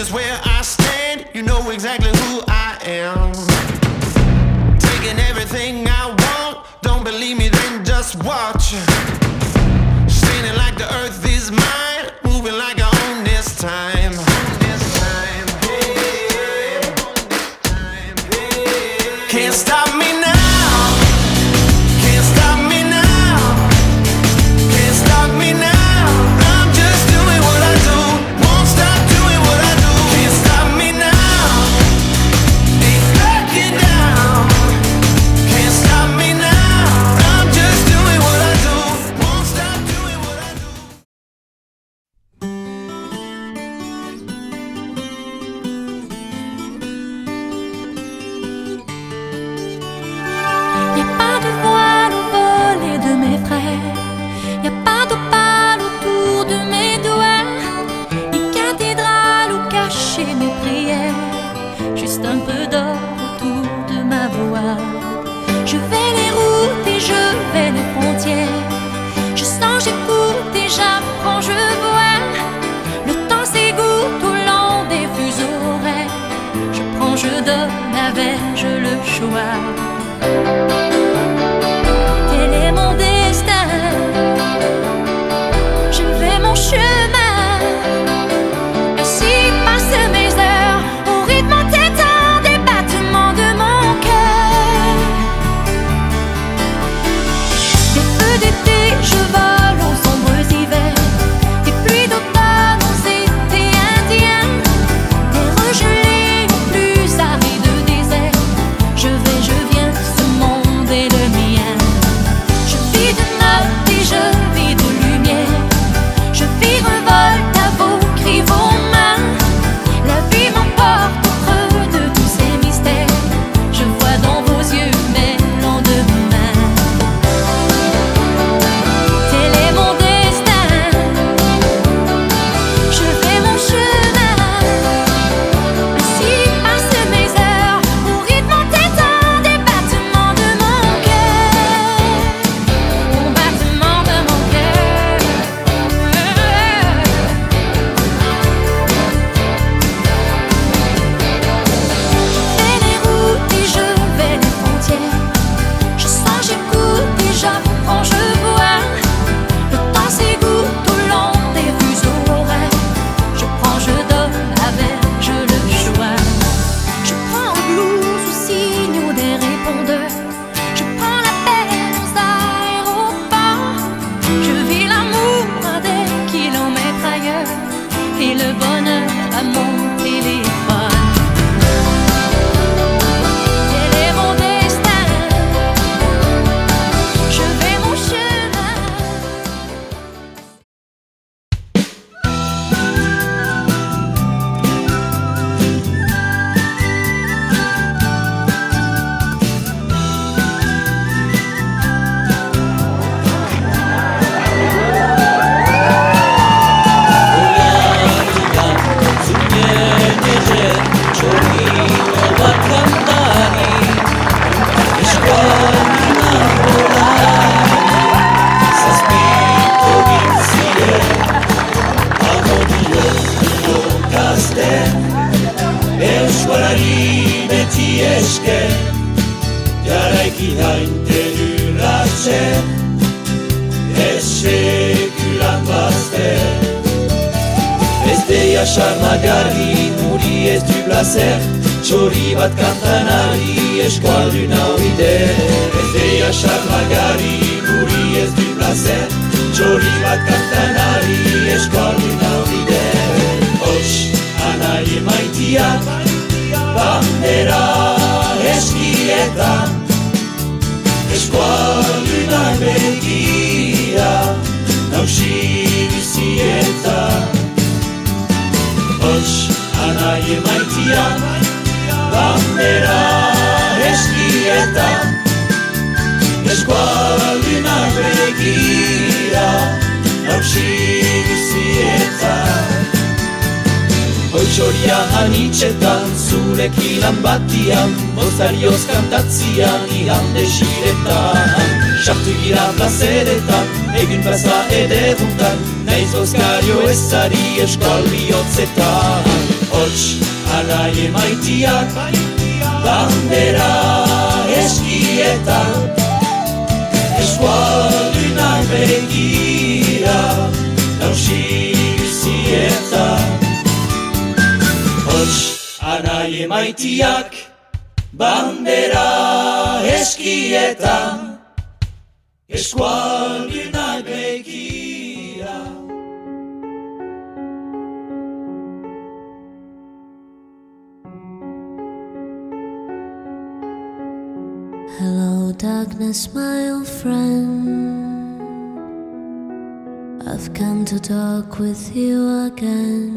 just where I stand. You know exactly who I am. Taking everything I want. Don't believe me, then just watch. Standing like the earth is mine. Moving like I own this time. Can't stop me now. Can't stop me now. Can't stop me now. I'm just doing what I do. Won't stop doing what I do. Can't stop me now. Ain't backing down. Can't stop me now. I'm just doing what I do. Won't stop doing what I do. Y a pas de voile au volet de mes frères, y a pas d'opale autour de mes doigts, ni cathédrale où cacher mes prières, juste un peu d'or autour de ma voix. Je vais les routes et je vais les frontières, je sens, j'écoute et j'apprends, je vois. Le temps s'égoutte au long des fuseaux horaires, je prends, je donne, avais-je le choix? Tel est mon destin, je vais mon chemin, ainsi passent mes heures au rythme entêtant des battements de mon cœur. Des feux d'été, je vole aux sombres hivers, des pluies d'automne aux étés indiens, des regelés aux plus arides déserts. Je vais, je viens, ce monde est le mien. Je vis de notes et je vis de lumière. Je virevolte à vos cris, vos mains. La vie m'emporte au creux de tous ces mystères. Je vois dans vos yeux mes lendemains. Tel est mon destin. Je vais mon chemin. Ainsi passent mes heures au rythme entêtant des battements de mon cœur. Au battement de mon cœur. Je fais les routes et je vais les frontières. Je sens, j'écoute et j'apprends, je vois. Le temps s'égoutte au long des fuseaux horaires. Je prends, je donne, avais-je le choix? Je prends le blues aux signaux des répondeurs. Je prends la peine aux aéroports. Je vis l'amour à des kilomètres ailleurs et le bonheur à mon téléphone. Tel est mon destin. Je vais mon chemin. Euskarari beti esker, jaraiki dainteluratzen, ez sekulan bazter. Ez deia sarmagarri, muri ez du blazer, txori bat kantan ari, eskualdun hau bider. Ez deia sarmagarri, muri ez du blazer, txori bat kantan ari, eskualdun hau bider. Hots, anai emaitia, bandera eskietan, eskualdunak begira, nausi bizietan. Hots, anai emaitia, bandera eskietan, eskualdunak begira, nausi bizietan. Hoitxorian anitxetan, zurekin lan batian, bozarioz kantatzian, igande xiretan. Sartu gira plazeretan, egin plaza ederuntan, naiz bozkario ezari eskal bihotzetan. Hots anaie maitiak bandera eskietan eskualdunak begira nausizietan. Hots anaie maitiak bandera eskietan eskualdunak begira. Hello, darkness, my old friend. I've come to talk with you again,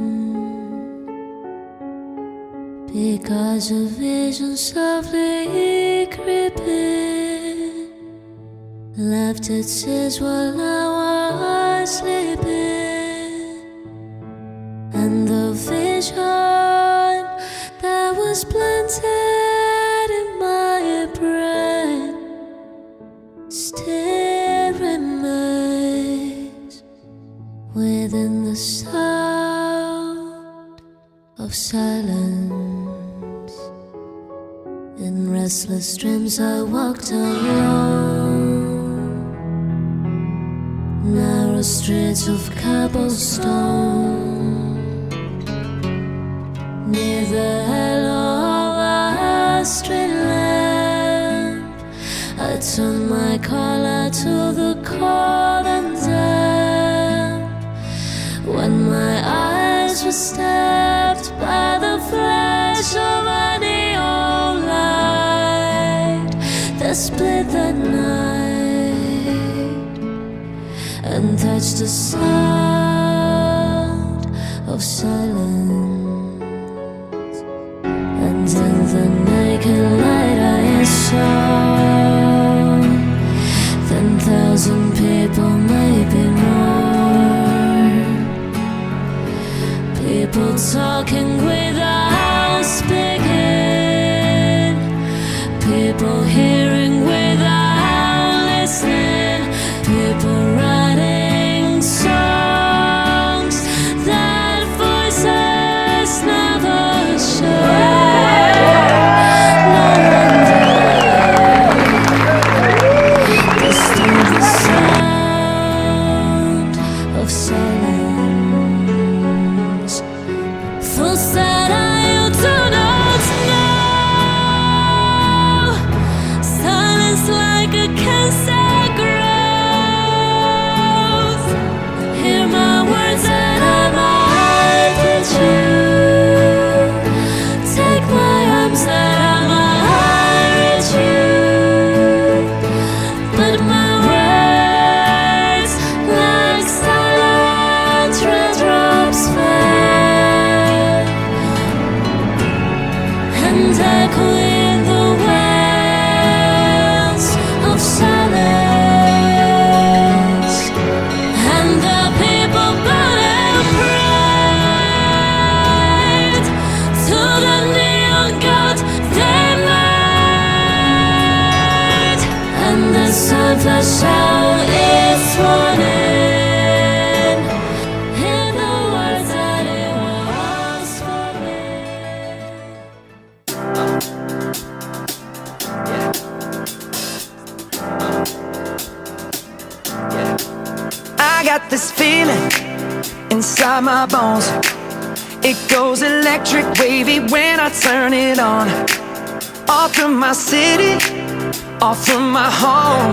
because a vision softly creeping left its seeds while I was sleeping, and the vision that was planted in my brain still remains within the sound of silence. In restless dreams I walked alone, narrow streets of cobblestone, near the halo of a street lamp. I turned my collar to the cold and damp, when my eyes were stabbed by the flash of a neon light that split the night and touched the sound of silence. And in the naked light I saw 10,000 people, maybe more, people talking without speaking, people hearing without listening, people writing songs that voices never share. No wonder disturb the sound of silence. Thoughts that I do not know, silence like a cancer grows. Hear my words and I might hit you, take my arms that I might reach you, but my words like silent raindrops fell and echo in the wells of silence, and the people bowed and prayed to the neon god they made, and the sun flashed out its warning in the words that it was for me. I got this feeling inside my bones. It goes electric wavy when I turn it on. All through my city, all through my home.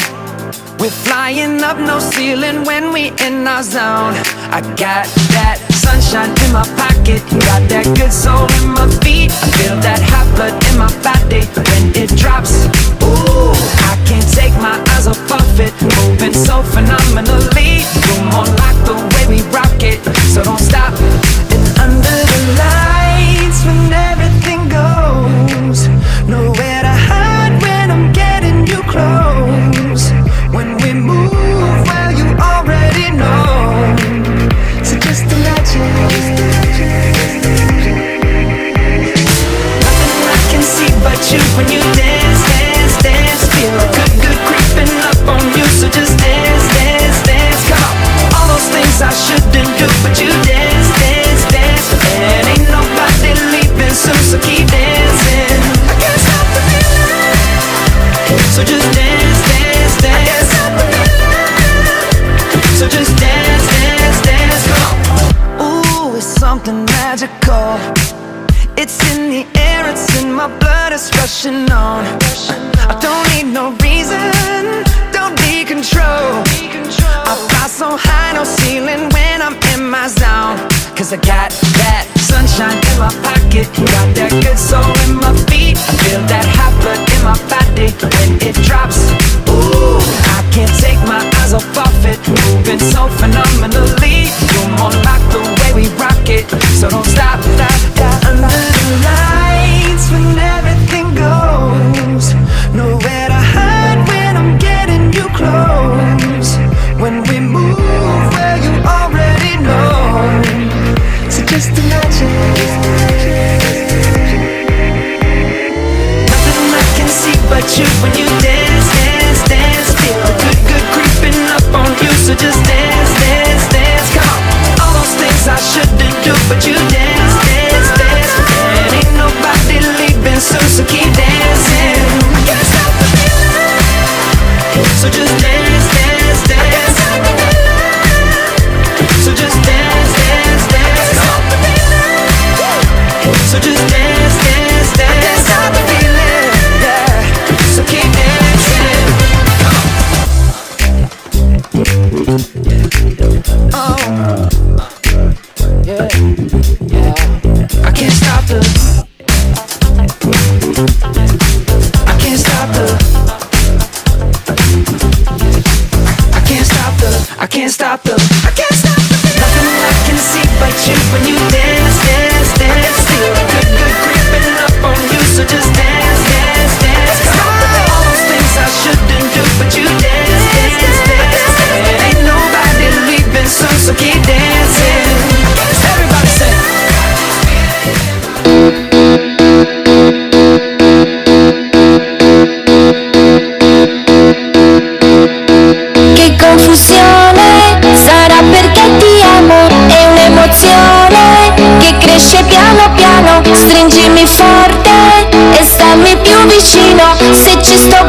We're flying up, no ceiling when we in our zone. I got that sunshine in my pocket, got that good soul in my feet. I feel that hot blood in my body when it drops. Ooh, I can't take my eyes off of it, moving so phenomenally. You're more like the way we rock it, so don't stop. And under the lights when everything goes, nowhere to hide when I'm getting you close. When we move, well you already know, so just imagine. Nothing I can see but you when you dance, dance, dance. Feel good, good creeping up on you, so just dance, dance, dance. Come on, all those things I shouldn't do, but you dance, something magical. It's in the air, it's in my blood, it's rushing on. I don't need no reason, don't need control. I fly so high, no ceiling when I'm in my zone. Cause I got that sunshine in my pocket, got that good soul in my feet. I feel that hot blood in my body when it drops. Ooh, I can't take my eyes off of it, moving so phenomenally. You're more like the way we rock it, so don't stop, stop, stop. Under the lights when everything goes, nowhere to hide when I'm getting you close. When we move where you already know, so just imagine. Nothing I can see but you when you dance, dance, dance. Feel the good, good creeping up on you, so just dance, dance, dance. Come on, all those things I shouldn't do, but you dance, dance, dance. And ain't nobody leaving soon, so keep dancing. I can't stop the feeling, so just dance, dance, dance. So just dance, dance, dance. So just dance, dance, dance. I can't stop the feeling, yeah. So keep dancing. Oh, yeah, yeah. I can't stop the. I can't stop the. I can't stop the. I can't stop the. I can't stop the. Nothing I can see but you when you dance, dance, dance. Feel the good, good creeping up on you, so just dance, dance, dance. All those things I shouldn't do, but you dance, dance, dance. And ain't nobody leaving soon, so keep dancing. Everybody say. Che confusione, sarà perché ti amo, è un'emozione che cresce piano piano. Stringimi forte e stammi più vicino, se ci sto